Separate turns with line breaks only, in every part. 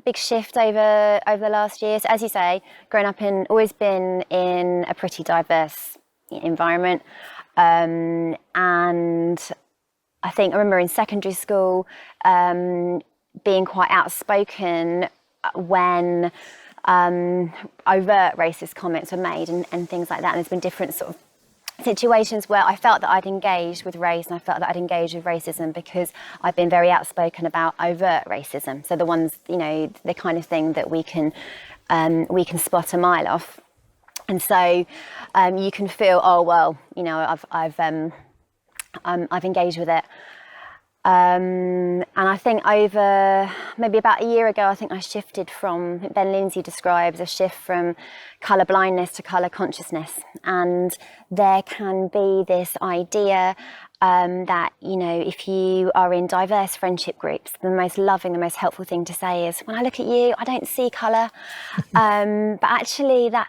big shift over the last year. So as you say, always been in a pretty diverse environment, and I remember in secondary school being quite outspoken when overt racist comments were made and things like that. And there's been different sort of situations where I felt that I'd engaged with race and I felt that I'd engaged with racism because I've been very outspoken about overt racism. So the ones, the kind of thing that we can spot a mile off. And so you can feel, oh well, I've engaged with it. And I think over maybe about a year ago, I think I shifted from, Ben Lindsay describes a shift from colour blindness to colour consciousness. And there can be this idea that, if you are in diverse friendship groups, the most loving, the most helpful thing to say is, when I look at you, I don't see colour. But actually that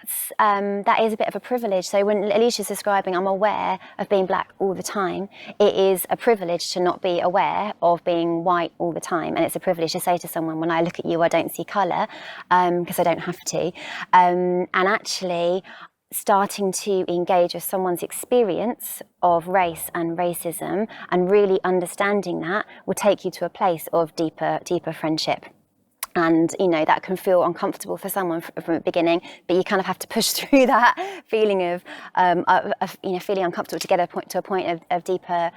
is a bit of a privilege. So when Alicia's describing, I'm aware of being black all the time, it is a privilege to not be aware of being white all the time. And it's a privilege to say to someone, when I look at you, I don't see colour, because I don't have to. And actually, starting to engage with someone's experience of race and racism and really understanding that will take you to a place of deeper friendship. And, that can feel uncomfortable for someone from the beginning, but you kind of have to push through that feeling of feeling uncomfortable to get to a point of deeper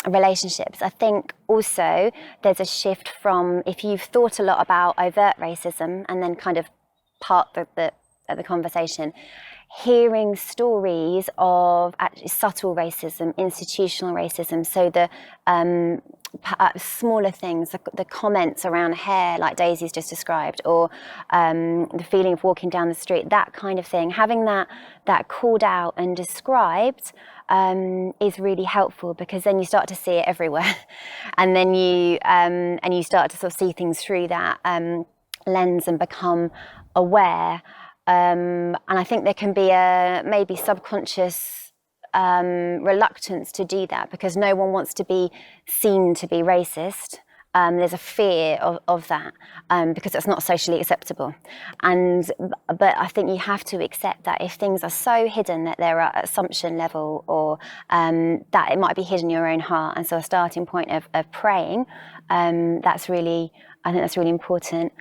relationships. I think also there's a shift from, if you've thought a lot about overt racism and then kind of part the conversation, hearing stories of actually subtle racism, institutional racism, so the smaller things, the comments around hair, like Daisy's just described, or the feeling of walking down the street, that kind of thing, having that called out and described is really helpful, because then you start to see it everywhere, and then you start to sort of see things through that lens and become aware. And I think there can be a maybe subconscious reluctance to do that, because no one wants to be seen to be racist. There's a fear of that because it's not socially acceptable. But I think you have to accept that if things are so hidden that they're at assumption level, or that it might be hidden in your own heart. And so a starting point of praying, I think that's really important.